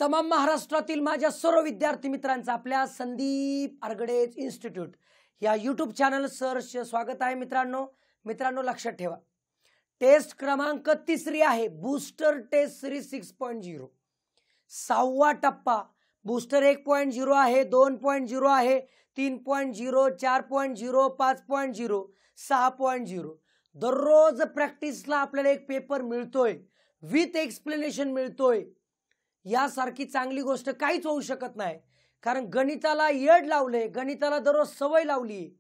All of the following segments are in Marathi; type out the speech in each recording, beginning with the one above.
तमाम महाराष्ट्रातील माझ्या सर्व विद्यार्थी मित्रांचं आपल्या संदीप आर्गडेज इन्स्टिट्यूट या यूट्यूब चॅनल सर्च स्वागत आहे। मित्रांनो लक्षात ठेवा, टेस्ट क्रमांक 3 आहे, बूस्टर टेस्ट सिरीज 6.0 6वा टप्पा। बूस्टर 1.0 आहे, 2.0 आहे, 3.0, 4.0, 5.0, 6.0। दररोज प्रॅक्टिसला आपल्याला एक पेपर मिळतोय, विथ एक्सप्लेनेशन मिळतोय। यासारखी चांगली गोष्ट काहीच होऊ शकत नाही, कारण गणिताला येड लावले, गणिताला दररोज सवय लावली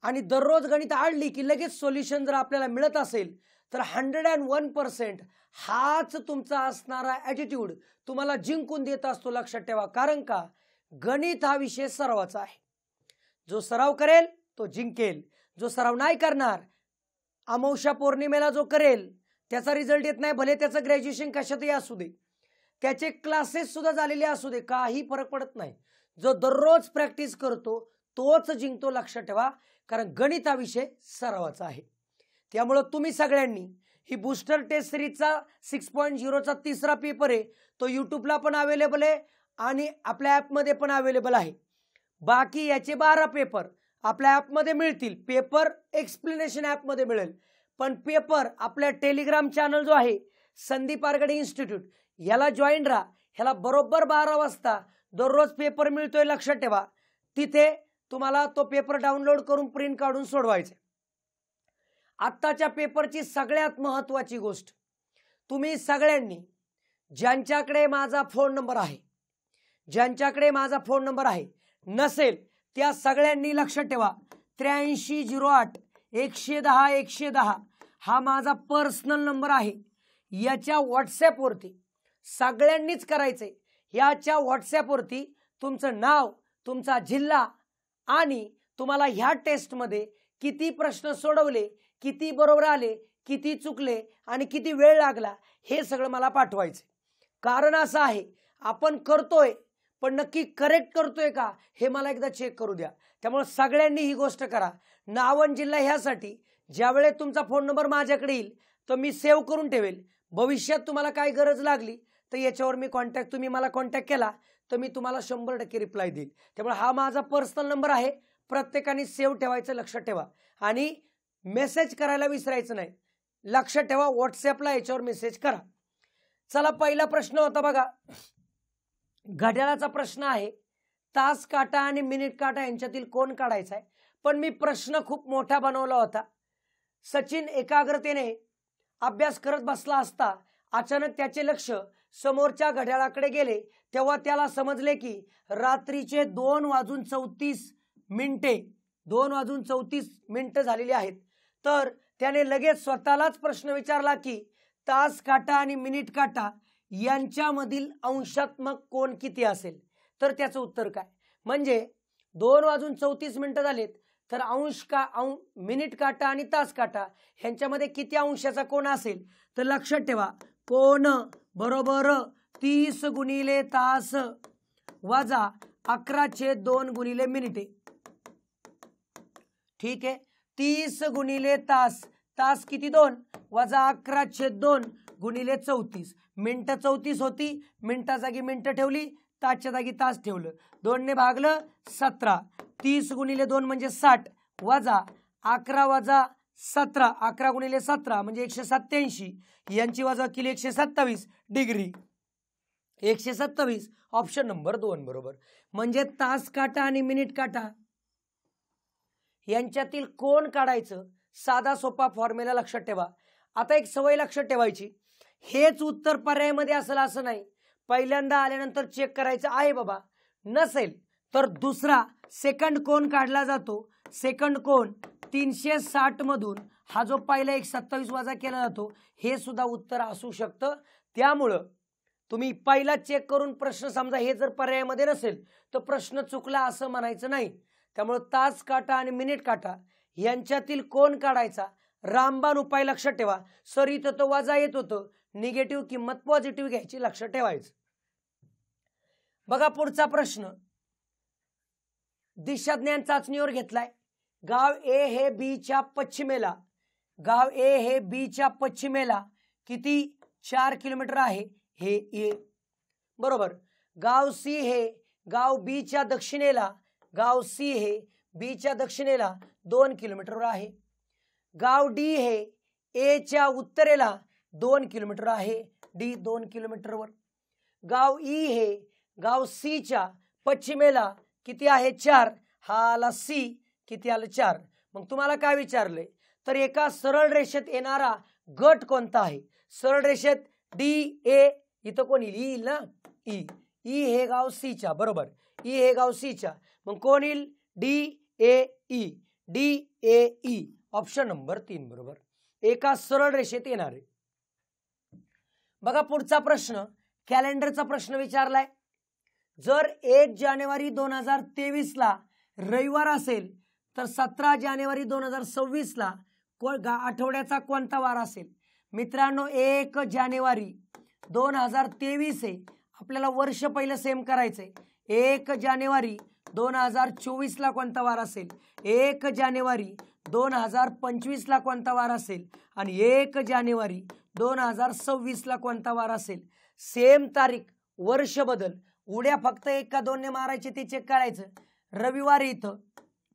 आणि दररोज गणित आडली की लगेच सोल्युशन जर आपल्याला मिळत असेल तर 101% हाच तुमचा असणारा ॲटिट्यूड तुम्हाला जिंकून देत असतो। लक्षात ठेवा, कारण का गणित हा विषय सरावाचा आहे। जो सराव करेल तो जिंकेल, जो सराव नाही करणार, अमावस्या पौर्णिमेला जो करेल त्याचा रिझल्ट येत नाही, भले त्याचं ग्रॅज्युएशन कशातही असू दे, त्याचे क्लासेस सुद्धा झालेले असू दे, काही फरक पडत नाही। जो दररोज प्रॅक्टिस करतो तोच जिंकतो। लक्षात ठेवा, कारण गणित हा विषय सरावाचा आहे। त्यामुळे तुम्ही सगळ्यांनी ही बूस्टर टेस्ट सिरीजचा 6.0चा 3रा पेपर आहे, तो यूट्यूबला पण अवेलेबल आहे आणि आपल्या ॲपमध्ये पण अवेलेबल आहे। बाकी याचे 12 पेपर आपल्या ॲपमध्ये मिळतील, पेपर एक्सप्लेनेशन ॲपमध्ये मिळेल, पण पेपर आपल्या टेलिग्राम चॅनल जो आहे संदीप आर्गडे इन्स्टिट्यूट याला जॉईन राहा। ह्याला बरोबर 12 वाजता दररोज पेपर मिळतोय। लक्षात ठेवा, तिथे तुम्हाला तो पेपर डाउनलोड करून प्रिंट काढून सोडवायचे। आत्ताच्या पेपरची सगळ्यात महत्त्वाची गोष्ट, तुम्ही सगळ्यांनी ज्यांच्याकडे माझा फोन नंबर आहे, नसेल त्या सगळ्यांनी लक्षात ठेवा 8308 110 110 हा माझा पर्सनल नंबर आहे। याच्या व्हॉट्सॲपवरती सगळ्यांनीच करायचंय। याच्या व्हॉट्सॲपवरती तुमचं नाव, तुमचा जिल्हा आणि तुम्हाला ह्या टेस्टमध्ये किती प्रश्न सोडवले, किती बरोबर आले, किती चुकले आणि किती वेळ लागला, हे सगळं मला पाठवायचे। कारण असं आहे, आपण करतोय पण नक्की करेक्ट करतोय का हे मला एकदा चेक करू द्या। त्यामुळे सगळ्यांनी ही गोष्ट करा। नाव आणि जिल्हा ह्यासाठी ज्यावेळेस तुमचा फोन नंबर माझ्याकडे येईल तर मी सेव्ह करून ठेवेल। भविष्यात तुम्हाला काय गरज लागली तर याच्यावर मी तुम्ही मला कॉन्टॅक्ट केला तर मी तुम्हाला 100% रिप्लाय देईल। त्यामुळे हा माझा पर्सनल नंबर आहे, प्रत्येकाने सेव्ह ठेवायचं। लक्षात ठेवा, आणि मेसेज करायला विसरायचं नाही। लक्षात ठेवा, व्हॉट्सॲपला याच्यावर मेसेज करा। चला, पहिला प्रश्न होता बघा, घड्याळाचा प्रश्न आहे, तास काटा आणि मिनिट काटा यांच्यातील कोण काढायचा आहे। पण मी प्रश्न खूप मोठा बनवला होता। सचिन एकाग्रतेने अभ्यास करत बसला असता अचानक त्याचे लक्ष समोरच्या घड्याळाकडे गेले, तेव्हा त्याला समजले की रात्रीचे 2:34 झालेले आहेत। तर त्याने लगेच स्वतःलाच प्रश्न विचारला की तास काटा आणि मिनिट काटा यांच्यामधील अंशात्मक कोण किती असेल। तर त्याचं उत्तर काय, म्हणजे 2:34 झालेत तर मिनिट काटा आणि तास काटा ह्यांच्यामध्ये किती अंशाचा कोण असेल। तर लक्षात ठेवा, कोण बरोबर 30 गुणिले तास वजा 11/2 गुणिले मिनिटे। ठीक आहे, 30 गुणिले तास, तास किती 2 वजा 11/2 गुणिले 34, मिनिटं 34 होती, मिनिटा जागी मिनिटं ठेवली, तासच्या जागी तास ठेवलं, 2 ने भागलं 17, 30 गुणिले 2 म्हणजे 60 वजा 11 वजा 17, 11 गुणिले 17 म्हणजे 187, यांची वजा केली 127 डिग्री, 127 ऑप्शन नंबर 2 बरोबर। म्हणजे तास काटा आणि मिनिट काटा यांच्यातील कोण काढायचं, साधा सोपा फॉर्म्युला लक्षात ठेवा। आता एक सवय लक्षात ठेवायची, हेच उत्तर पर्यायामध्ये असेल असं नाही, पहिल्यांदा आल्यानंतर चेक करायचं आहे बाबा। नसेल तर दुसरा सेकंड कोण काढला जातो। सेकंड कोण 360 मधून हा जो पहिला 127 वजा केला जातो, हे सुद्धा उत्तर असू शकतं। त्यामुळं तुम्ही पहिला चेक करून प्रश्न, समजा हे जर पर्यायामध्ये नसेल तर प्रश्न चुकला असं म्हणायचं नाही। त्यामुळे तास काटा आणि मिनिट काटा यांच्यातील कोण काढायचा, रामबाण उपाय लक्षात ठेवा। सर इथं तो वजा येत होतं, निगेटिव्ह किंमत पॉझिटिव्ह घ्यायची, लक्षात ठेवायचं। बघा पुढचा प्रश्न, दिशाज्ञान चाचणीवर घेतलाय। गाव ए हे बी च्या पश्चिमेला किती 4 किलोमीटर आहे हे ए। बरोबर. गाव सी हे गाव बी च्या दक्षिणेला, गाव सी हे बी च्या दक्षिणेला 2 किलोमीटरवर आहे. गाव डी हे ए च्या उत्तरेला 2 किलोमीटर आहे, डी 2 किलोमीटरवर. गाव ई हे गाव सी च्या पश्चिमेला किती आहे 4, हा आला सी, किती आलं 4. मग तुम्हाला काय विचारलंय तर एका सरळ रेषेत येणारा गट कोणता आहे. सरळ रेषेत डी ए, इथं कोण येईल ना ई, ई हे गाव सी च्या, बरोबर, ई हे गाव सी च्या, मग कोण येईल D A E, D A E, option number 3 बरोबर. एका सरळ रेषेत येणारे. बघा पुढचा प्रश्न, कॅलेंडरचा प्रश्न विचारलाय. जर 1 जानेवारी 2023 ला रविवार असेल तर 17 जानेवारी 2026 ला आठवड्याचा कोणता वार असेल. मित्रांनो 1 जानेवारी 2023 आहे, आपल्याला वर्ष पहिलं सेम करायचंय. 1 जानेवारी 2024 ला कोणता वार असेल, 1 जानेवारी 2025 ला कोणता वार असेल आणि 1 जानेवारी 2026 ला कोणता वार असेल. सेम तारीख, वर्ष बदल, उड्या फक्त 1 का 2 ने मारायचे ते चेक करायचं. रविवारी इथं,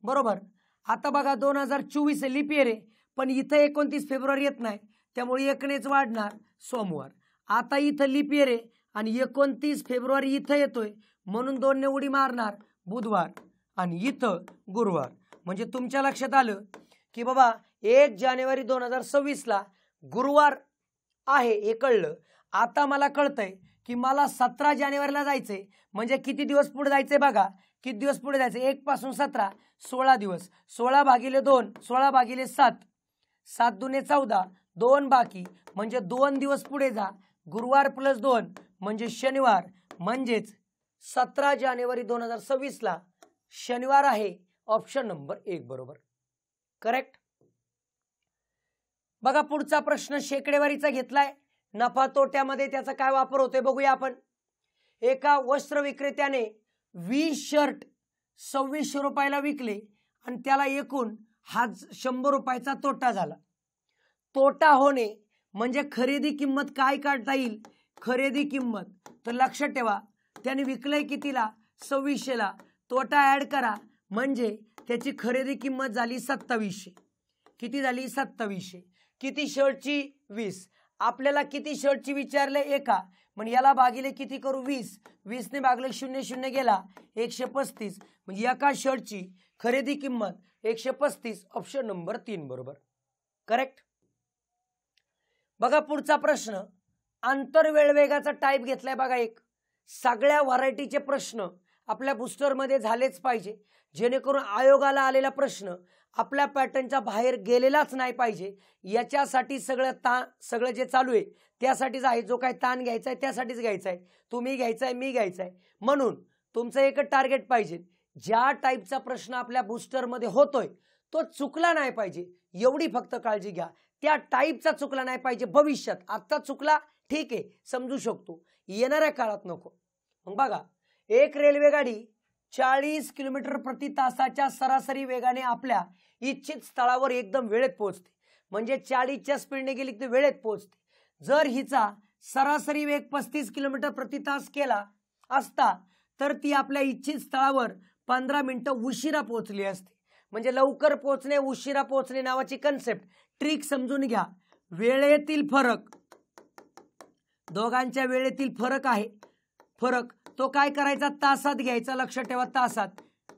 बरोबर. आता बघा 2024 लिप इयर आहे, पण इथं 29 फेब्रुवारी येत नाही, त्यामुळे 1 नेच वाढणार, सोमवार. आता इथं लिप इयर आहे आणि 29 फेब्रुवारी इथं येतोय, म्हणून 2 ने उडी मारणार, बुधवार, आणि इथं गुरुवार. म्हणजे तुमच्या लक्षात आलं की बाबा 1 जानेवारी 2026 ला गुरुवार आहे हे कळलं. आता मला कळतंय की मला 17 जानेवारीला जायचंय, म्हणजे किती दिवस पुढे जायचंय बघा, किती दिवस पुढे जायचंय. 1 पासून 17, 16 दिवस. 16 भागिले 2, 16 भागिले 7, 7 दुने 14, 2 बाकी, म्हणजे 2 दिवस पुढे जा. गुरुवार प्लस 2 म्हणजे शनिवार, म्हणजेच 17 जानेवारी 2026 ला शनिवार आहे, ऑप्शन नंबर 1 बरोबर, करेक्ट. बघा पुढचा प्रश्न शेकडेवारीचा घेतलाय. नफा तोट्यामध्ये त्याचा काय वापर होतोय बघूया आपण. एका वस्त्र विक्रेत्याने 20 शर्ट 2600 रुपयाला विकले आणि त्याला एकूण 100 रुपयाचा तोटा झाला. तोटा होणे म्हणजे खरेदी किंमत काय काढता येईल, खरेदी किंमत. तर लक्षात ठेवा त्याने विकलंय कितीला, 2600 ला, तोटा ऍड करा म्हणजे त्याची खरेदी किंमत झाली 2700. किती झाली 2700. किती शर्टची 20. आपल्याला किती शर्टची विचारले एका, मग याला भागिले किती करू 20, 20 ने भागले 0 0 गेला 135, म्हणजे एका शर्टची खरेदी किंमत 135, ऑप्शन नंबर 3 बरोबर, करेक्ट. बघा पुढचा प्रश्न, आंतरवेळ वेगाचा टाईप घेतलाय बघा. एक सगळ्या व्हरायटीचे प्रश्न आपल्या बुस्टरमध्ये झालेच पाहिजे, जेणेकरून आयोगाला आलेला प्रश्न आपल्या पॅटर्नच्या बाहेर गेलेलाच नाही पाहिजे. याच्यासाठी सगळं जे चालू आहे त्यासाठीच आहे. जो काही ताण घ्यायचा आहे त्यासाठीच घ्यायचा आहे, तुम्ही घ्यायचा आहे, मी घ्यायचा आहे. म्हणून तुमचं एकच टार्गेट पाहिजे, ज्या टाईपचा प्रश्न आपल्या बुस्टरमध्ये होतोय तो चुकला नाही पाहिजे, एवढी फक्त काळजी घ्या. त्या टाईपचा चुकला नाही पाहिजे भविष्यात. आता चुकला ठीक आहे, समजू शकतो, येणाऱ्या काळात नको. मग बघा, एक रेल्वे गाडी 40 किलोमीटर प्रति तासाच्या सरासरी वेगाने आपल्या इच्छित स्थळावर एकदम वेळेत पोहोचते. म्हणजे 40च्या स्पीडने गेली की वेळेत पोहोचते. जर हिचा सरासरी वेग 35 किलोमीटर प्रति तास केला असता तर ती आपल्या इच्छित स्थळावर 15 मिनिटं उशिरा पोहोचली असते. म्हणजे लवकर पोहोचणे, उशिरा पोहोचणे नावाची कन्सेप्ट, ट्रिक समजून घ्या. वेळेतील फरक, दोघांच्या वेळेतील फरक आहे, फरक तो काय करायचा, तासात घ्यायचा. लक्षात ठेवा तासात,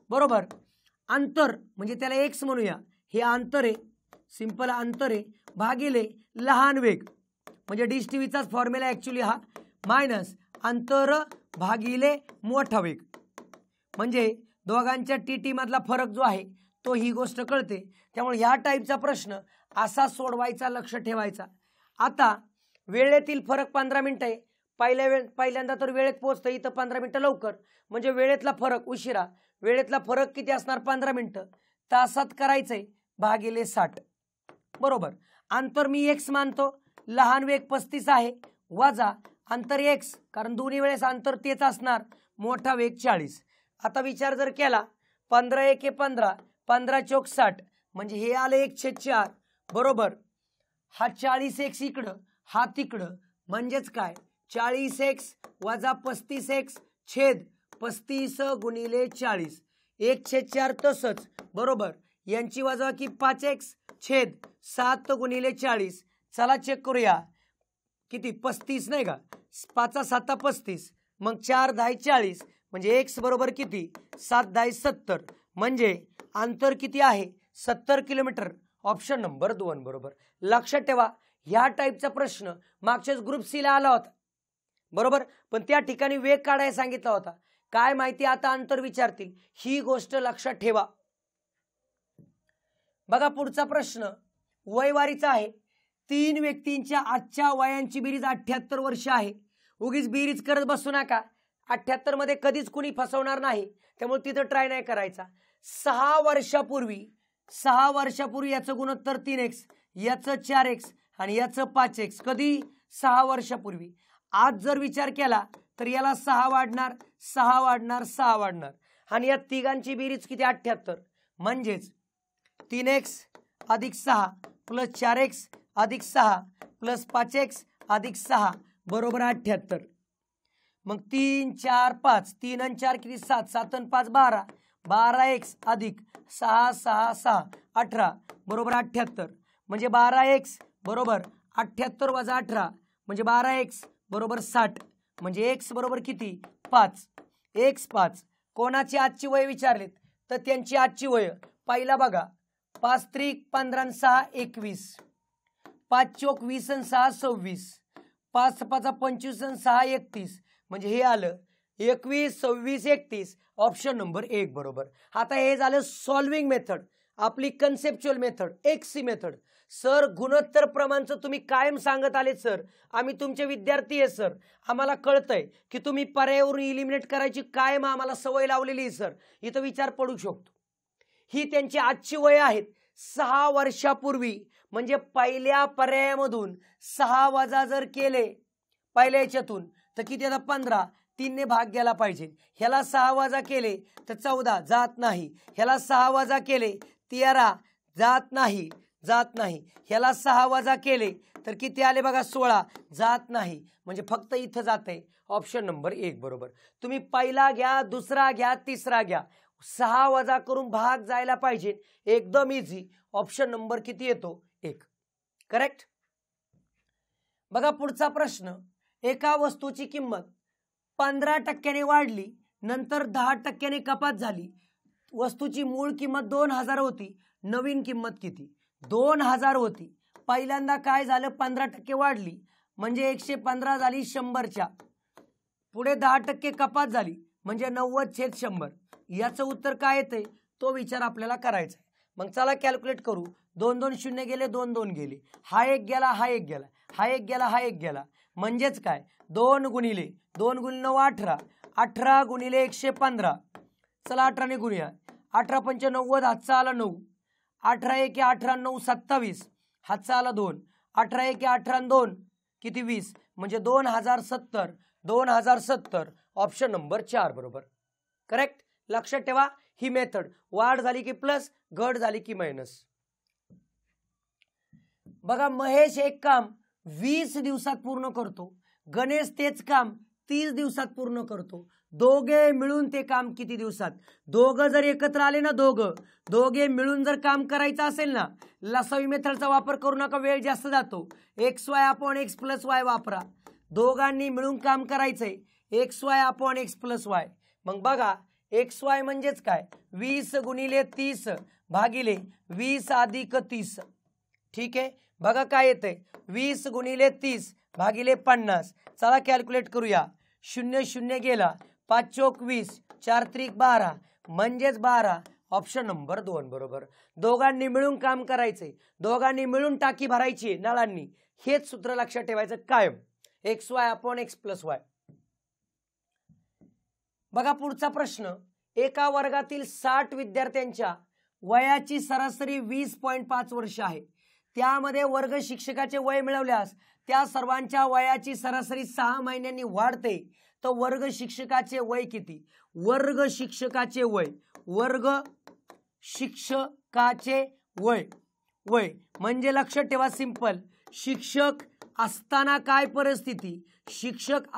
बरोबर. अंतर म्हणजे त्याला एक्स म्हणूया, हे अंतर आहे, सिंपल अंतर आहे, भागिले लहान वेग म्हणजे डिश टीव्हीचाच फॉर्म्युला ऍक्च्युली हा, मायनस अंतर भागिले मोठा वेग. म्हणजे दोघांच्या टीटी मधला फरक जो आहे तो ही गोष्ट कळते. त्यामुळे ह्या टाईपचा प्रश्न असा सोडवायचा, लक्ष ठेवायचा. आता वेळेतील फरक 15 मिनिटं आहे. पहिल्यांदा तर वेळेत पोहोचतं, इथं 15 मिनिटं लवकर, म्हणजे वेळेतला फरक उशिरा. वेळेतला फरक किती असणार 15 मिनिटं, तासात करायचंय भागिले 60 बरोबर. अंतर मी एक्स मानतो, लहान वेग 35 आहे, वजा अंतर एक्स, कारण दोन्ही वेळेस अंतर तेच असणार, मोठा वेग 40. आता विचार जर केला 15 1 15, 15 चौक 60, म्हणजे हे आलं 1/4 बरोबर. हा 40 एक्स इकडं, हा तिकडं, म्हणजेच काय 40x वजा 35x छेद 35 गुणिले 40 1/4 तसंच बरोबर. यांची वजाबाकी 5x छेद 7 गुणिले 40. चला चेक करूया किती 35 नाही का. 5 7 35 मग 4 10 40 म्हणजे x बरोबर किती 7 10 70 म्हणजे अंतर किती आहे 70 किलोमीटर. ऑप्शन नंबर 2 बरोबर. लक्षात ठेवा ह्या टाईपचा प्रश्न मागच्याच ग्रुप सी ला आला होता बरोबर. पण त्या ठिकाणी वेग काढायला सांगितला होता. काय माहिती आता अंतर विचारतील ही गोष्ट लक्षात ठेवा. बघा पुढचा प्रश्न वयवारीचा आहे. 3 व्यक्तींच्या आजच्या वयांची बेरीज 78 वर्ष आहे. उगीच बेरीज करत बसू नका. 78 मध्ये कधीच कुणी फसवणार नाही त्यामुळे तिथं ट्राय नाही करायचा. 6 वर्षापूर्वी याचं गुणोत्तर 3x याचं 4x आणि याचं 5x. कधी 6 वर्षापूर्वी. आज जर विचार केला तर याला 6 वाढणार 6 वाढणार 6 वाढणार आणि या तिघांची बेरीज किती 78 म्हणजेच 3x अधिक 6 प्लस 4x अधिक 6 प्लस 5x अधिक 6 बरोबर 78. मग 3 4 5 3 आणि 4 किती 7 7 आणि 5 12 12x अधिक 6 6 6 18 बरोबर 78. म्हणजे 12x बरोबर 78 वजा 18 म्हणजे 12x बरोबर 60 म्हणजे x बरोबर किती 5. x 5. कोणाची आजची वय विचारलेत तर त्यांची आजची वय पहिला बघा 5 त्रिक 15 आणि 6 21 5 चोक 20 आणि 6 26 5 5 25 आणि 6 31 म्हणजे हे आलं 21 26 31. ऑप्शन नंबर 1 बरोबर. आता हे झालं सॉल्विंग मेथड आपली कन्सेप्च्युअल मेथड एक्सी मेथड. सर गुणोत्तर प्रमाणचं तुम्ही कायम सांगत आले सर आम्ही तुमचे विद्यार्थी आहे सर आम्हाला कळतंय की तुम्ही पर्यायावरून इलिमिनेट करायची कायम आम्हाला सवय लावलेली आहे सर. इथं विचार पडू शकतो. ही त्यांची आजची वय आहेत 6 वर्षापूर्वी म्हणजे पहिल्या पर्यायामधून 6 वजा जर केले पहिल्या याच्यातून तर किती आता 15 3 ने भाग गेला पाहिजे. ह्याला 6 वजा केले तर 14 जात नाही. ह्याला 6 वजा केले 13 जात नाही ह्याला 6 वजा केले तर किती आले बघा 16 जात नाही म्हणजे फक्त इथं जाते. ऑप्शन नंबर 1 बरोबर. तुम्ही पहिला घ्या दुसरा घ्या तिसरा घ्या 6 वजा करून भाग जायला पाहिजे एकदम इझी. ऑप्शन नंबर किती येतो 1 करेक्ट. बघा पुढचा प्रश्न. एका वस्तूची किंमत 15% वाढली नंतर 10% कपात झाली. वस्तूची मूळ किंमत 2000 होती. नवीन किंमत किती 2000 होती. पहिल्यांदा काय झालं 15% वाढली म्हणजे 115 झाली 100च्या. पुढे 10% कपात झाली म्हणजे 90/100. याचं उत्तर काय येते तो विचार आपल्याला करायचा आहे. मग चला कॅल्क्युलेट करू. 2 2 0 गेले 2 2 गेले हा एक गेला हा एक गेला हा एक गेला हा एक गेला म्हणजेच काय 2 गुणिले 2 गुणिले 9 18 18 गुणिले 115. चला 18 ने गुणूया 18 पंच 90 हातचा आला 9 18 1 18 9 27 हातचा आला 2 18 1 18 2 किती 20 म्हणजे 2070 ऑप्शन नंबर 4 बरोबर करेक्ट. लक्षात ठेवा ही मेथड वाढ झाली की प्लस घट झाली की मायनस. बघा महेश एक काम 20 दिवसात पूर्ण करतो. गणेश तेच काम 30 दिवसात पूर्ण करतो. दोघे मिळून ते काम किती दिवसात. दोघं जर एकत्र आले ना दोघे मिळून जर काम करायचं असेल ना लसावी मेथडचा वापर करू नका वेळ जास्त जातो. xy/x + y वापरा. दोघांनी मिळून काम करायचंय xy/x + y. मग बघा xy म्हणजेच काय 20 गुणिले 30 भागिले 20 अधिक 30. ठीक आहे बघा काय येतंय 20 गुणिले 30 भागिले 50. चला कॅल्क्युलेट करूया. 0 0 गेला 5 चोक 20 4 त्रिक 12 म्हणजेच 12. ऑप्शन नंबर 2 बरोबर. दोघांनी मिळून काम करायचंय दोघांनी मिळून टाकी भरायची नळांनी. हेच सूत्र लक्षात ठेवायचं कायम xy/x + y. बघा पुढचा प्रश्न. एका वर्गातील 60 विद्यार्थ्यांच्या वयाची सरासरी 20.5 वर्ष आहे. त्यामध्ये वर्ग शिक्षकाचे वय मिळवल्यास त्या सर्वांच्या वयाची सरासरी 6 महिन्यांनी वाढते. तर वर्ग शिक्षकाचे वय किती. वर्ग शिक्षकाचे वय म्हणजे लक्षात ठेवा सिंपल शिक्षक असताना काय परिस्थिती, शिक्षक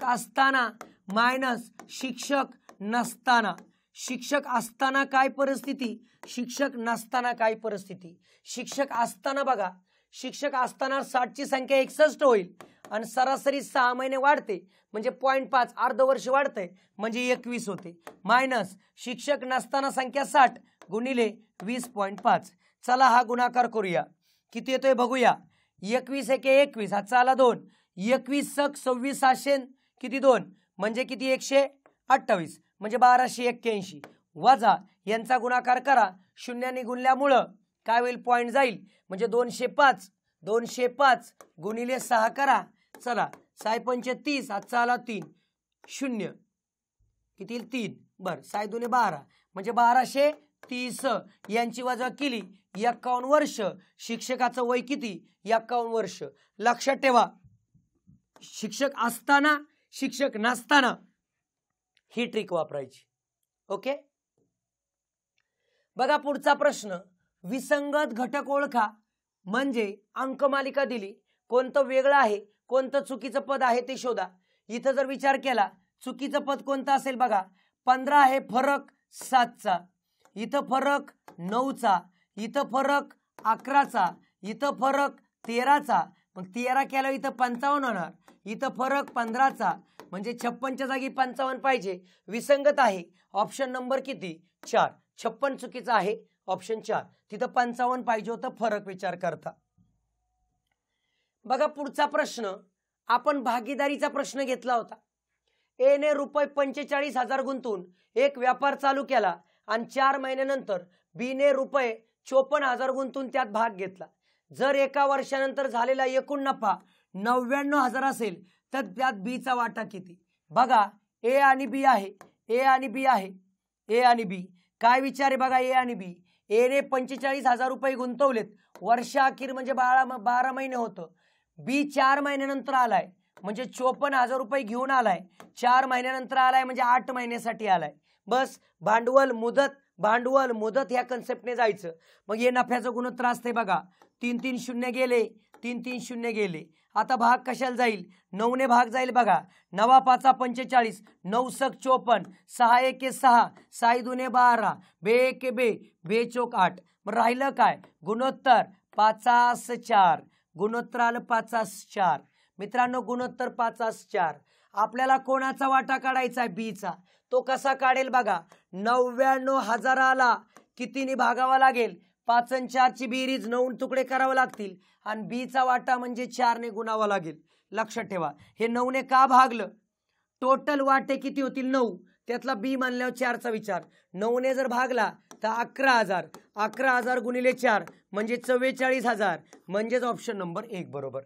असताना मायनस शिक्षक नसताना, शिक्षक असताना काय परिस्थिती, शिक्षक नसताना काय परिस्थिती. शिक्षक असताना बघा, शिक्षक असताना 60 ची संख्या 61 होईल आणि सरासरी 6 महिने वाढते म्हणजे 0.5 अर्ध वर्ष वाढते म्हणजे 21 होते, मायनस शिक्षक नसताना संख्या 60 गुणिले 20.5. चला हा गुणाकार करूया, किती येतोय बघूया. 21 एके 21, हातचा आला 2, 21 सक 26 700 किती 2 म्हणजे किती 128 म्हणजे 1281 वजा यांचा गुणाकार करा, शून्याने गुणल्यामुळं काय होईल पॉइंट जाईल म्हणजे 205 गुणिले 6 करा. चला 6 पंचे 30, हातचा आला 3, 0 किती 3 बर 6 दुने 12 म्हणजे 1230 यांची वजा केली 51 वर्ष. शिक्षकाचं वय किती 51 वर्ष. लक्षात ठेवा, शिक्षक असताना शिक्षक नसताना ही ट्रिक वापरायची. ओके, बघा पुढचा प्रश्न. विसंगत घटक ओळखा म्हणजे अंकमालिका दिली, कोणतं वेगळं आहे कोणतं चुकीचं पद आहे ते शोधा. इथं जर विचार केला चुकीचं पद कोणतं असेल बघा, 15 आहे फरक 7चा, इथं फरक 9चा, इथं फरक 11चा, इथं फरक 13चा, मग 13 केला इथं 55 होणार, इथं फरक 15चा म्हणजे 56च्या जागी 55 पाहिजे. विसंगत आहे ऑप्शन नंबर किती 4, 56 चुकीचा आहे ऑप्शन 4, तिथं 55 पाहिजे होतं फरक विचार करता. बघा पुढचा प्रश्न, आपण भागीदारीचा प्रश्न घेतला होता. ए ने रुपये 45,000 गुंतवून एक व्यापार चालू केला आणि 4 महिन्यानंतर बी ने रुपये 54,000 गुंतवून त्यात भाग घेतला. जर एका वर्षानंतर झालेला एकूण नफा 99,000 असेल तर त्यात बी चा वाटा किती. बघा ए आणि बी आहे, ए आणि बी आहे, ए आणि बी काय विचार आहे बघा. ए आणि बी, ए ने 45,000 रुपये गुंतवलेत वर्षाअखेर म्हणजे 12 महिने होतं. बी 4 महिन्यानंतर आलाय म्हणजे 54,000 रुपये घेऊन आलाय, 4 महिन्यानंतर आलाय म्हणजे 8 महिन्यासाठी आलाय. बस भांडवल मुदत ह्या कन्सेप्टने जायचं. मग हे नफ्याचं गुणोत्तर असते बघा, 3 3 0 गेले, 3 3 0 गेले. आता भाग कशाला जाईल, 9 ने भाग जाईल बघा, 9 5 45, 9 सक 54, 6 1 6, 6 2 12, बे 1 बे, बे चौक 8. मग राहिलं काय गुणोत्तर 5/4, गुणोत्तर आलं 5/4. मित्रांनो गुणोत्तर 5/4. आपल्याला कोणाचा वाटा काढायचा आहे बीचा, तो कसा काढेल बघा. 99,000ला कितीने भागावा लागेल, 5 आणि 4 ची बेरीज 9 तुकडे करावे लागतील आणि बीचा वाटा म्हणजे 4 ने गुणावा लागेल. लक्षात ठेवा हे 9 ने का भागलं, टोटल वाटे किती होतील 9, त्यातला बी मानल्यावर 4चा विचार. 9 ने जर भागला तर 11,000, 11,000 गुणिले 4 म्हणजे 44,000 म्हणजेच ऑप्शन नंबर 1 बरोबर.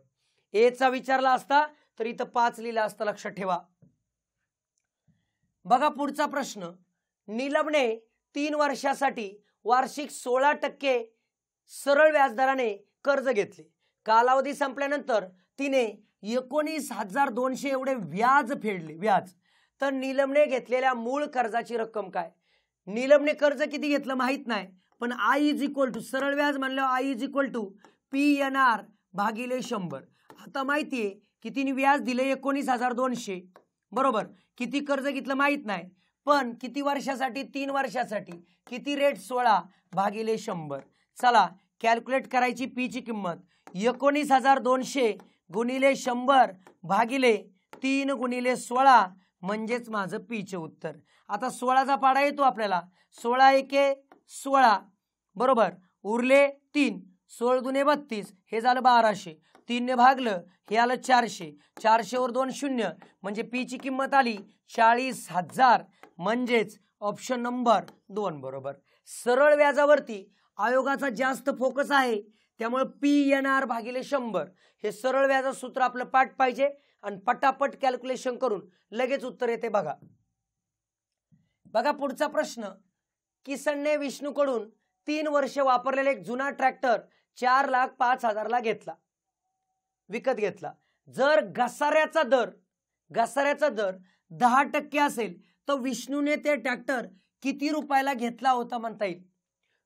ए चा विचारला असता तर इथं 5 लिहिला असता. लक्षात ठेवा. बघा पुढचा प्रश्न. नीलमने 3 वर्षासाठी वार्षिक 16% सरळ व्याजदराने कर्ज घेतले. कालावधी संपल्यानंतर तिने 19,200 एवढे व्याज फेडले. व्याज तर नीलमने घेतलेल्या मूळ कर्जाची रक्कम काय. नीलमने कर्ज किती घेतलं माहित नाही, पण I = सरळ व्याज म्हणल्यावर I = PNR भागिले 100. आता माहितीये किती व्याज दिले 19,200 बरोबर. किती कर्ज घेतलं माहित नाही, पण किती वर्षासाठी 3 वर्षासाठी किती रेट 16 भागिले 100. चला कॅल्क्युलेट करायची पी ची किंमत. 19,200 गुणिले 100 भागिले 3 गुणिले 16 म्हणजेच माझं पी चे उत्तर. आता 16चा पाडा येतो आपल्याला, 16 एके 16 बरोबर, उरले 3, 16 दुने 32 हे झालं 1200, 3 ने भागलं हे आलं 400, 400 वर 2 0 म्हणजे पी ची किंमत आली 40,000 म्हणजेच ऑप्शन नंबर 2 बरोबर. सरळ व्याजावरती आयोगाचा जास्त फोकस आहे त्यामुळे PNR भागिले 100 हे सरळ व्याजाचं सूत्र आपलं पाठ पाहिजे आणि पटापट कॅल्क्युलेशन करून लगेच उत्तर येते बघा. बघा पुढचा प्रश्न. किसनने विष्णूकडून 3 वर्ष वापरलेला एक जुना ट्रॅक्टर 4,05,000ला घेतला, विकत घेतला. जर घसाऱ्याचा दर 10% असेल तर विष्णूने ते ट्रॅक्टर किती रुपयाला घेतला होता म्हणता येईल.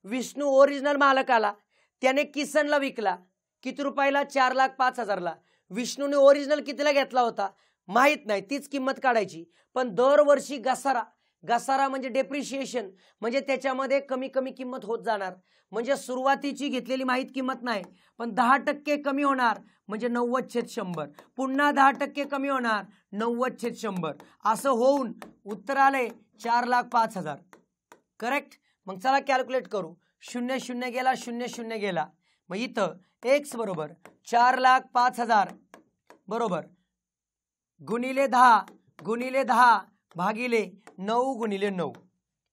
विष्णू ओरिजिनल मालक आला, त्याने किसनला विकला. किती रुपयाला? 4,05,000ला. विष्णूने ओरिजिनल कितीला घेतला होता माहित नाही, तीच किंमत काढायची. पण दरवर्षी घसारा म्हणजे डेप्रिशिएशन, म्हणजे त्याच्यामध्ये कमी कमी किंमत होत जाणार. म्हणजे सुरुवातीची घेतलेली माहित किंमत नाही, पण 10% कमी होणार म्हणजे 90/100. पुन्हा 10% कमी होणार 90/100. असं होऊन उत्तर आलंय 4,05,000. करेक्ट. मग चला कॅल्क्युलेट करू. 0 गेला, 0 गेला. मग इथं x बरोबर 4,05,000 बरोबर गुणिले 10 भागिले 9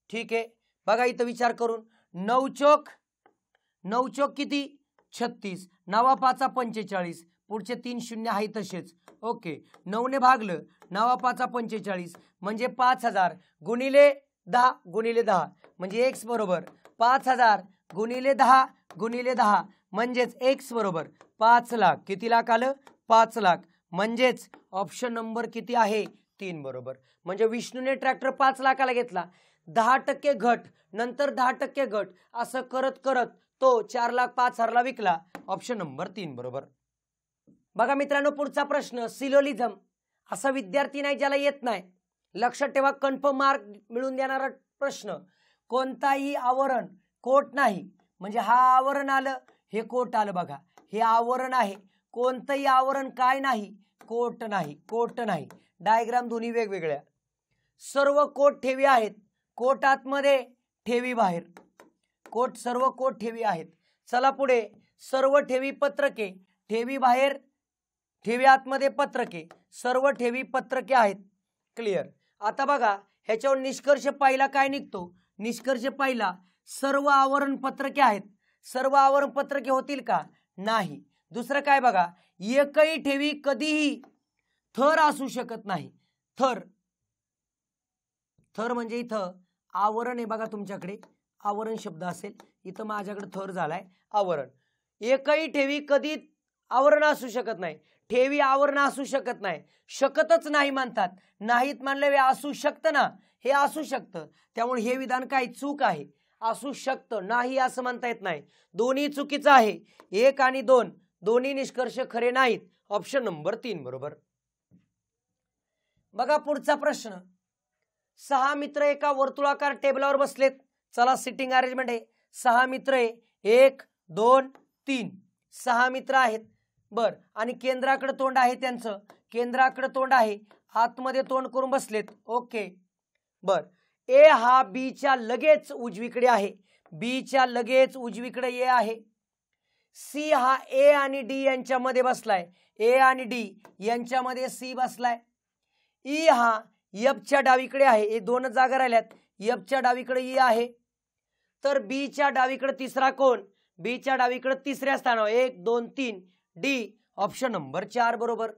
ठीक आहे. बघा इथं विचार करून 9 चोक किती? 36. 9 5 45. पुढचे 3 शून्य आहे तसेच. ओके. 9 ने भागलं, 9 5 45 म्हणजे 5,000 गुणिले 10 म्हणजे x बरोबर 5,000 गुणिले 10 म्हणजेच x बरोबर 5 लाख. किती लाख आलं? 5 लाख. म्हणजेच ऑप्शन नंबर किती आहे? 3 बरोबर. म्हणजे विष्णूने ट्रॅक्टर 5 लाखाला घेतला, 10% घट, नंतर 10% घट, असं करत करत तो 4,05,000ला विकला. ऑप्शन नंबर 3 बरोबर. बघा मित्रांनो, पुढचा प्रश्न सिलोलिझम. असा विद्यार्थी नाही ज्याला येत नाही. लक्षात ठेवा, कन्फर्म मार्क मिळून देणारा प्रश्न. कोणताही आवरण कोट नाही, म्हणजे हा आवरण आलं, हे कोट आलं. बघा हे आवरण आहे, कोणतंही आवरण काय नाही? कोट नाही. डायग्राम दोन्ही वेगवेगळ्या. सर्व कोट ठेवी आहेत, कोट आतमध्ये ठेवी बाहेर. सर्व कोट ठेवी आहेत. चला पुढे. सर्व ठेवी पत्रके, ठेवी बाहेर, ठेवी आतमध्ये पत्रके, सर्व ठेवी पत्रके आहेत. क्लिअर. आता बघा ह्याच्यावर निष्कर्ष पहिला काय निघतो? निष्कर्ष पहिला, सर्व आवरण पत्रके आहेत. सर्व आवरण पत्रके होतील का? नाही. दुसरं काय बघा, एकही ठेवी कधीही थर असू शकत नाही. थर म्हणजे इथं आवरण आहे. बघा तुमच्याकडे आवरण शब्द असेल, इथं माझ्याकडे थर झालाय आवरण. एकही ठेवी कधी आवरण असू शकत नाही. ठेवी आवरण असू शकत नाही, शकतच नाही म्हणतात. नाहीत म्हणले वे असू शकतं ना, हे असू शकतं. त्यामुळे हे विधान काय? चूक आहे. असू शकतं, नाही असं म्हणता येत नाही. दोन्ही चुकीचं आहे. 1 आणि 2 दोन्ही निष्कर्ष खरे नाहीत. ऑप्शन नंबर 3 बरोबर. बघा पुढचा प्रश्न. 6 मित्र एका वर्तुळाकार टेबलावर बसलेत. चला सिटिंग अरेंजमेंट आहे. 6 मित्र आहे, 1 2 3. 6 मित्र आहेत. बर. आणि केंद्राकडे तोंड आहे त्यांचं, केंद्राकडे तोंड आहे, आतमध्ये तोंड करून बसलेत. ओके. बर. ए हा बीच्या लगेच उजवीकडे आहे, बीच्या लगेच उजवीकडे ए आहे. सी हा ए आणि डी यांच्यामध्ये बसलाय, ए आणि डी यांच्यामध्ये सी बसलाय. ई हा एफच्या डावीकडे आहे, हे 2 जागा राहिल्यात, एफच्या डावीकडे ई आहे. तर बीच्या डावीकडे तिसरा कोण? बीच्या डावीकडे तिसऱ्या स्थानावर 1 2 3 डी. ऑप्शन नंबर 4 बरोबर.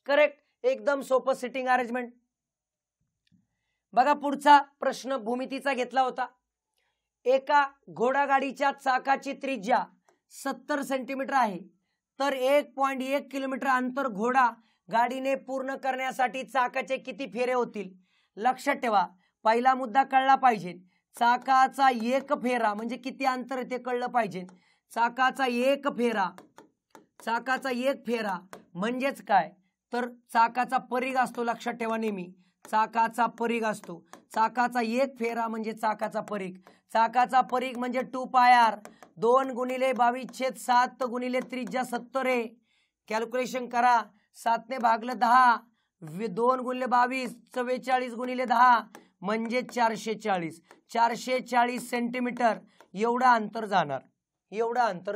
करेक्ट. एकदम सोपं सिटिंग अरेंजमेंट. बघा पुढचा प्रश्न भूमितीचा घेतला होता. एका घोडागाडीच्या चाकाची त्रिज्या 70 सेंटीमीटर आहे, तर 1.1 किलोमीटर अंतर घोडा गाडीने पूर्ण करण्यासाठी चाकाचे किती फेरे होतील? लक्षात ठेवा, पहिला मुद्दा कळला पाहिजे. चाकाचा एक फेरा म्हणजे किती अंतर ते कळलं पाहिजे. चाकाचा एक फेरा म्हणजेच काय? तर चाकाचा परिघ असतो. लक्षात ठेवा नेहमी, चाकाचा परिघ असतो. चाकाचा एक फेरा म्हणजे चाकाचा परिघ. चाकाचा परिघ म्हणजे 2πr. 2 × 22/7 गुणिले त्रिज्या 70 आहे. कॅल्क्युलेशन करा. 7 ने भागलं 10, 2 × 22 44 × 10 म्हणजे 440. 440 सेंटीमीटर एवढं अंतर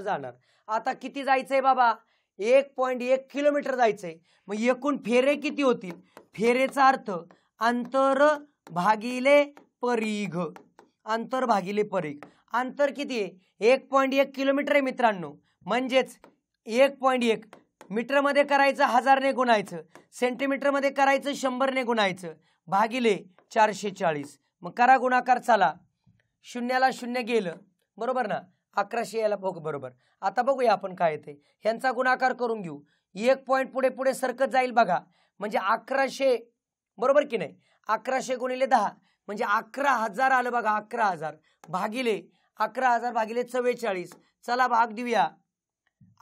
जाणार. आता किती जायचंय बाबा? 1.1 किलोमीटर जायचंय. मग एकूण फेरे किती होतील? फेरेचा अर्थ अंतर भागिले परिघ. अंतर भागिले परिघ. अंतर किती आहे? 1.1 किलोमीटर आहे मित्रांनो. म्हणजेच 1.1 मीटर मध्ये करायचं 1000 ने गुणायचं, सेंटीमीटर मध्ये करायचं 100 ने गुणायचं, भागिले 440. मग करा गुणाकार. चला, 0ला 0 गेलं बरोबर ना, 1100 याला बघ बरोबर. आता बघूया आपण काय येते. ह्यांचा गुणाकार करून घेऊ. 1 पॉइंट पुढे पुढे सरकत जाईल बघा, म्हणजे 1100 बरोबर की नाही. 1100 × 10 म्हणजे 11,000 आलं बघा. 11,000 भागिले 44. चला भाग देऊया.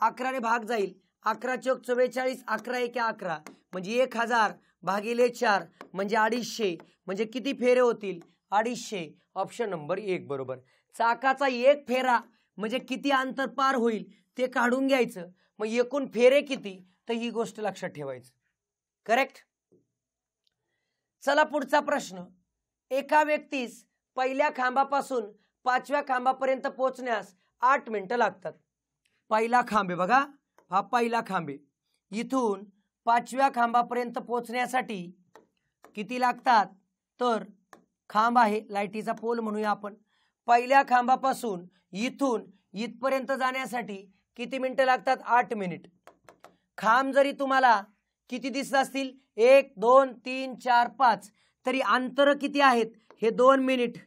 11 ने भाग जाईल, 11 चौक 44, 11 एके 11 म्हणजे 1000 भागिले 4 म्हणजे 250 म्हणजे किती फेरे होतील 250. ऑप्शन नंबर 1 बरोबर. चाकाचा एक फेरा म्हणजे किती अंतर पार होईल ते काढून घ्यायचं, मग एकूण फेरे किती तर ही गोष्ट लक्षात ठेवायचं. करेक्ट. चला पुढचा प्रश्न. एका व्यक्तीस पहिल्या खांबापासून 5व्या खांबापर्यंत पोहोचण्यास 8 मिनिटं लागतात. पहिला खांब आहे बघा, हा पहिला खांब आहे. इथून 5व्या खांबापर्यंत पोहोचण्यासाठी किती लागतात तर खांब आहे, लाईटीचा पोल म्हणूया आपण. पहिल्या खांबापासून इथून इथपर्यंत जाण्यासाठी किती मिनिटं लागतात 8 मिनिट. खांब जरी तुम्हाला किती दिसत असतील 1 2 3 4 5 तरी अंतर किती आहेत हे 2 मिनिट.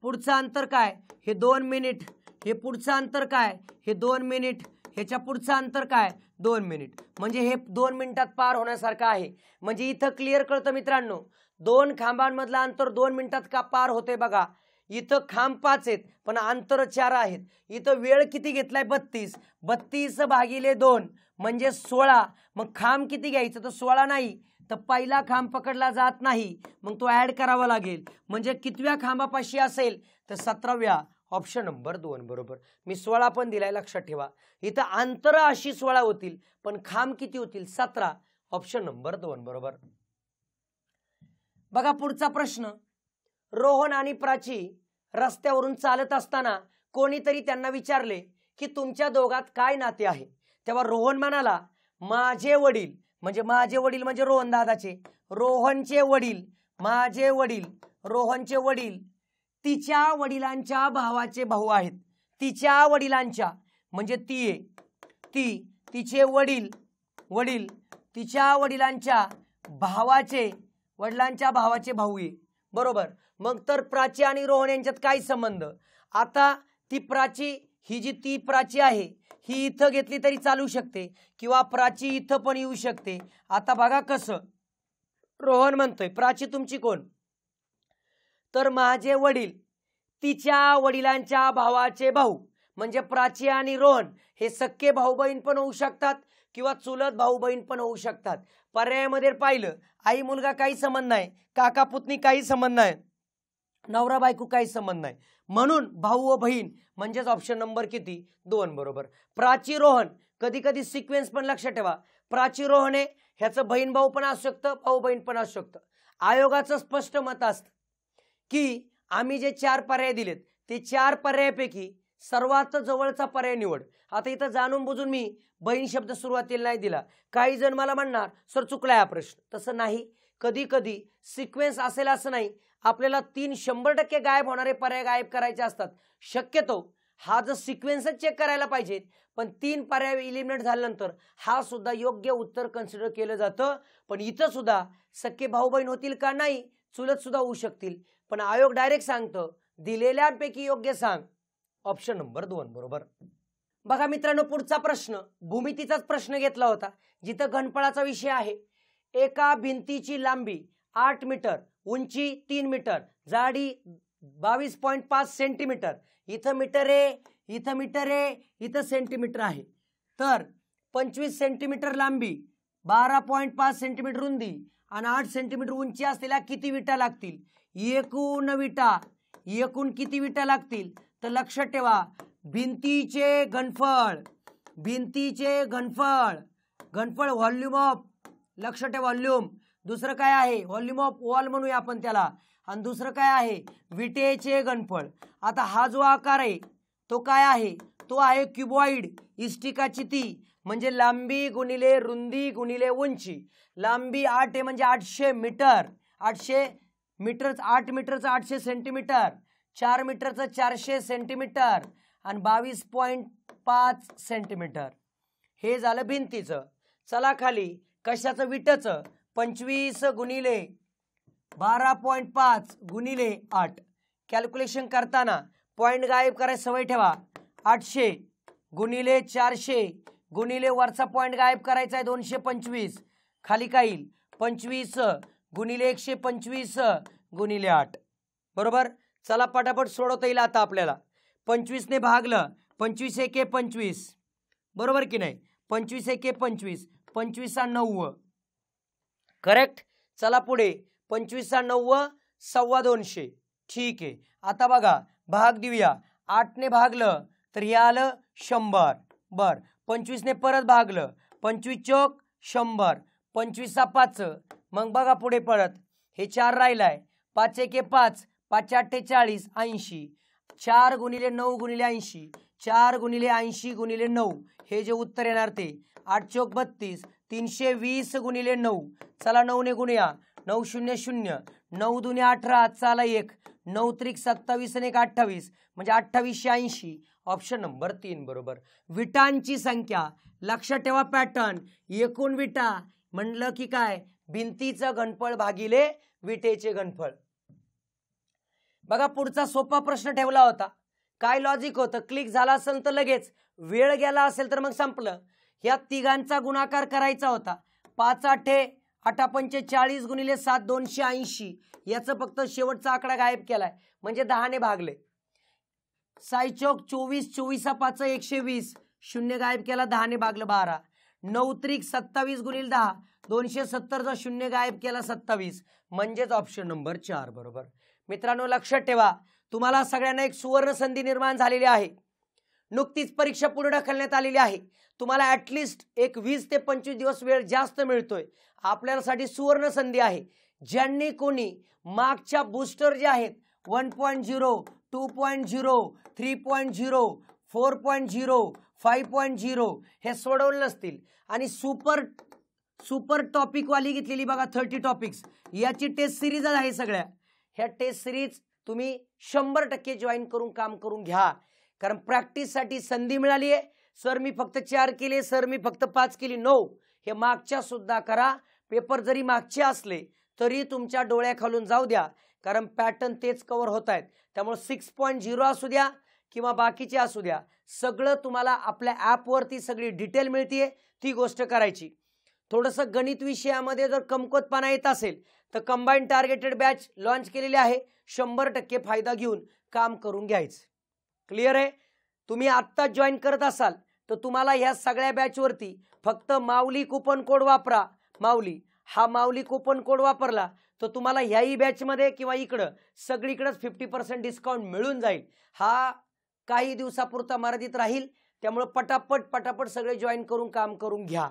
पुढचं अंतर काय हे 2 मिनिट. हे पुढचं अंतर काय हे 2 मिनिट. ह्याच्या पुढचं अंतर काय 2 मिनिट. म्हणजे हे 2 मिनिटात पार होण्यासारखं आहे. म्हणजे इथं क्लिअर कळतं मित्रांनो, 2 खांबांमधलं अंतर 2 मिनिटात का पार होते बघा. इथं खांब 5 आहेत पण अंतर 4 आहेत. इथं वेळ किती घेतलाय 32. 32 भागिले 2 म्हणजे 16. मग खांब किती घ्यायचं तर 16 नाही तर पहिला खांब पकडला जात नाही, मग तो ऍड करावा लागेल. म्हणजे कितव्या खांबापाशी असेल तर 17व्या. ऑप्शन नंबर 2 बरोबर. मी 16 पण दिलाय लक्षात ठेवा. इथं अंतर अशी 16 होतील पण खांब किती होतील 17. ऑप्शन नंबर 2 बरोबर. बघा पुढचा प्रश्न. रोहन आणि प्राची रस्त्यावरून चालत असताना कोणीतरी त्यांना विचारले की तुमच्या दोघात काय नाते आहे. तेव्हा रोहन म्हणाला माझे वडील म्हणजे रोहन दादाचे, रोहनचे वडील, माझे वडील, रोहनचे वडील तिच्या वडिलांच्या भावाचे भाऊ आहेत. तिच्या वडिलांच्या म्हणजे ती आहे, ती तिचे वडील तिच्या वडिलांच्या भावाचे भाऊ आहे बरोबर. मग तर प्राची आणि रोहन यांच्यात काय संबंध. आता ती प्राची ही जी ती प्राची आहे ही इथं घेतली तरी चालू शकते किंवा प्राची इथं पण येऊ शकते. आता बघा कसं रोहन म्हणतोय प्राची तुमची कोण तर माझे वडील तिच्या वडिलांच्या भावाचे भाऊ. म्हणजे प्राची आणि रोहन हे सख्खे भाऊ बहीण पण होऊ शकतात किंवा चुलत भाऊ बहीण पण होऊ शकतात. पर्यायामध्ये पाहिलं आई मुलगा काही संबंध नाही, काका पुतणी काही संबंध नाही, नवरा बायको काही संबंध नाही, म्हणून भाऊ व बहीण म्हणजेच ऑप्शन नंबर किती 2 बरोबर. प्राची रोहन कधी कधी सिक्वेन्स पण लक्षात ठेवा. प्राची रोहन आहे ह्याचं बहीण भाऊ पण असू शकतं, भाऊ बहीण पण असू शकतं. आयोगाचं स्पष्ट मत असतं की आम्ही जे 4 पर्याय दिलेत ते 4 पर्यायापैकी सर्वात जवळचा पर्याय निवड. आता इथं जाणून बुजून मी बहीण शब्द सुरुवातीला नाही दिला. काही जण मला म्हणणार सर चुकलाय हा प्रश्न. तसं नाही, कधी कधी सिक्वेन्स असेल असं नाही. आपल्याला 3 100% गायब होणारे पर्याय गायब करायचे असतात. शक्यतो हा जर सिक्वेन्सच चेक करायला पाहिजे पण 3 पर्याय इलिमिनेट झाल्यानंतर हा सुद्धा योग्य उत्तर कन्सिडर केलं जातं. पण इथं सुद्धा सख्खे भाऊ बहीण होतील का नाही, चुलत सुद्धा होऊ शकतील. पण आयोग डायरेक्ट सांगतं दिलेल्यांपैकी योग्य सांग. ऑप्शन नंबर 2 बरोबर. बघा मित्रांनो पुढचा प्रश्न भूमितीचाच प्रश्न घेतला होता जिथं घनफळाचा विषय आहे. एका भिंतीची लांबी 8 मीटर, उंची 3 मीटर, जाडी 22.5 सेंटीमीटर. इथं मीटर आहे, इथं मीटर आहे, इथं सेंटीमीटर आहे. तर 25 सेंटीमीटर लांबी, 12.5 सेंटीमीटर रुंदी आणि 8 सेंटीमीटर उंची असलेल्या किती विटा लागतील. एकूण विटा, एकूण किती विटा लागतील तर लक्षात ठेवा भिंतीचे घनफळ, घनफळ व्हॉल्यूम ऑफ, लक्षात ठेवा व्हॉल्यूम. दुसरं काय आहे व्हॉल्यूम ऑफ वॉल म्हणूया आपण त्याला. आणि दुसरं काय आहे विटेचे घनफळ. आता हा जो आकार आहे तो काय आहे तो आहे क्युबॉइड. इष्टिकाची ती म्हणजे लांबी गुणिले रुंदी गुणिले उंची. लांबी 8 आहे म्हणजे 800 मीटर, 800 मीटर, 8 मीटरचं 800 सेंटीमीटर, 4 मीटरचं 400 सेंटीमीटर आणि 22.5 सेंटीमीटर. हे झालं भिंतीचं. चला खाली कशाचं विटेचं 25 गुणिले 12.5 गुणिले 8. कॅल्क्युलेशन करताना पॉइंट गायब करायची सवय ठेवा. 800 गुणिले 400 गुणिले वरचा पॉइंट गायब करायचा आहे 225. खाली काय येईल 25 गुणिले 125 गुणिले 8 बरोबर. चला पटापट सोडवता येईल आता आपल्याला. 25 ने भागलं 25 एके 25 बरोबर की नाही? 25 एके 25, 25 9, करेक्ट. चला पुढे, 25 9 सव्वा 200. ठीक आहे. आता बघा भाग देऊया. 8 ने भागलं तर हे आलं 100. बर, 25 ने परत भागलं, 25 चौक 100, 25 5. मग बघा पुढे परत हे 4 राहिलाय, 5 एके 5, 5 8 40, 80. 4 गुणिले 9 गुणिले 80, 4 गुणिले 80 गुणिले 9, हे जे उत्तर येणार ते 8 चौक 32, 320 गुणिले 9. चला 9 ने गुणूया, 9 0 0, 9 दुने 18, चला 1, 9 त्रिक 27 आणि 28 म्हणजे 2880. ऑप्शन नंबर 3 बरोबर. विटांची संख्या लक्षात ठेवा. पॅटर्न एकूण विटा म्हणलं की काय? भिंतीचं घनफळ भागिले विटेचे घनफळ. बघा पुढचा सोपा प्रश्न ठेवला होता. काय लॉजिक होतं? क्लिक झाला असेल तर लगेच, वेळ गेला असेल तर मग संपलं. ह्या तिघांचा गुणाकार करायचा होता. 5 8 8 5 40 गुणिले 7 280. याचं फक्त शेवटचा आकडा गायब केलाय म्हणजे 10 ने भागले. 6 चौक 24, 24 5 120, शून्य गायब केला, 10 ने भागलं 12. 9 त्रिक 27 गुणिले 10, 270चा शून्य गायब केला 27 म्हणजेच ऑप्शन नंबर 4 बरोबर. मित्रांनो लक्षात ठेवा, तुम्हाला सगळ्यांना एक सुवर्ण संधी निर्माण झालेली आहे. नुकतीच परीक्षा पुढे ढकलण्यात आलेली आहे. तुम्हाला ॲटलिस्ट एक 20 ते 25 दिवस वेळ जास्त मिळतोय. आपल्यासाठी सुवर्ण संधी आहे. ज्यांनी कोणी मागच्या बूस्टर जे आहेत 1.0, 2.0, 3.0, 4.0, 5.0 हे सोडवले नसतील आणि सुपर टॉपिक वाली घेतलेली बघा 30 टॉपिक्स, याची टेस्ट सिरीज आहे. सगळ्या ह्या टेस्ट सिरीज तुम्ही 100% जॉईन करून काम करून घ्या. कारण प्रॅक्टिससाठी संधी मिळाली आहे. सर मी फक्त 4 केले, सर मी फक्त 5 केली, नो, हे मागच्या सुद्धा करा. पेपर जरी मागचे असले तरी तुमच्या डोळ्याखालून जाऊ द्या, कारण पॅटर्न तेच कव्हर होत आहेत. त्यामुळे 6.0 असू द्या किंवा बाकीचे असू द्या, सगळं तुम्हाला आपल्या ॲपवरती सगळी डिटेल मिळते. ती गोष्ट करायची. थोडंसं गणित विषयामध्ये जर कमकुवतपणा येत असेल तर कंबाईंड टार्गेटेड बॅच लॉन्च केलेली आहे. 100% फायदा घेऊन काम करून घ्यायचं. क्लिअर आहे? तुम्ही आत्ता जॉईन करत असाल तर तुम्हाला ह्या सगळ्या बॅचवरती फक्त माऊली कुपन कोड वापरा. माऊली हा माऊली कुपन कोड वापरला तर तुम्हाला ह्याही बॅचमध्ये किंवा इकडं सगळीकडेच 50% डिस्काउंट मिळून जाईल. हा काही दिवसापुरता मर्यादित राहील. त्यामुळे पटापट सगळे जॉईन करून काम करून घ्या.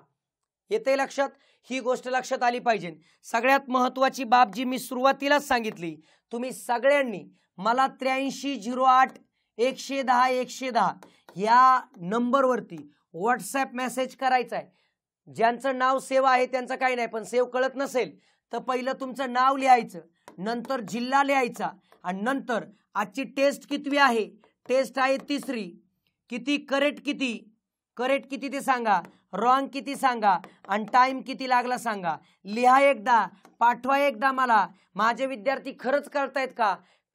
येते लक्षात? ही गोष्ट लक्षात आली पाहिजे. सगळ्यात महत्त्वाची बाब जी मी सुरुवातीलाच सांगितली, तुम्ही सगळ्यांनी मला 8308 110 110 या नंबरवरती व्हॉट्सॲप मेसेज करायचा आहे. ज्यांचं नाव सेव्ह आहे त्यांचं काही नाही, पण सेव्ह कळत नसेल तर पहिलं तुमचं नाव लिहायचं, नंतर जिल्हा लिहायचा आणि नंतर आजची टेस्ट कितवी आहे. टेस्ट आहे 3री. किती करेक्ट किती ते सांगा, रॉंग किती सांगा आणि टाइम किती लागला सांगा. लिहा एकदा, पाठवा एकदा मला. माझे विद्यार्थी खरंच करतायत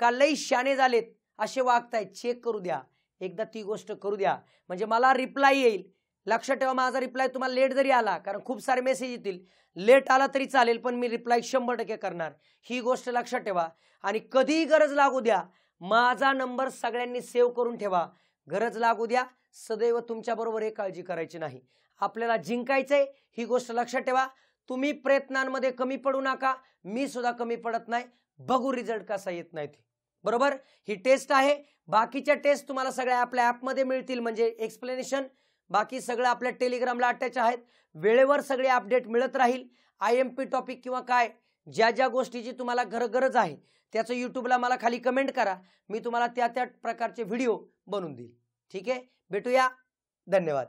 का लई शाणे झालेत असे वागतायत, चेक करू द्या एकदा. ती गोष्ट करू द्या म्हणजे मला रिप्लाय येईल. लक्षात ठेवा, माझा रिप्लाय तुम्हाला लेट जरी आला, कारण खूप सारे मेसेज येतील, लेट आला तरी चालेल, पण मी रिप्लाय 100% करणार. ही गोष्ट लक्षात ठेवा. आणि कधीही गरज लागू द्या, माझा नंबर सगळ्यांनी सेव्ह करून ठेवा. गरज लागू द्या, सदैव तुमच्याबरोबर हे काळजी करायची नाही. आपल्याला जिंकायचंय, ही गोष्ट लक्षात ठेवा. तुम्ही प्रयत्नांमध्ये कमी पडू नका, मी सुद्धा कमी पडत नाही. बघू रिझल्ट कसा येत नाही ते. बरोबर? ही टेस्ट आहे. बाकीच्या टेस्ट तुम्हाला सगळ्या आपल्या ॲपमध्ये मिळतील, म्हणजे एक्सप्लेनेशन बाकी सगळं आपल्या टेलिग्रामला अटॅच आहेत. वेळेवर सगळे अपडेट मिळत राहील. IMP टॉपिक किंवा काय ज्या गोष्टीची तुम्हाला गरज आहे त्याचं यूट्यूबला मला खाली कमेंट करा, मी तुम्हाला त्या प्रकारचे व्हिडिओ बनवून देईल. ठीक आहे, भेटूया. धन्यवाद.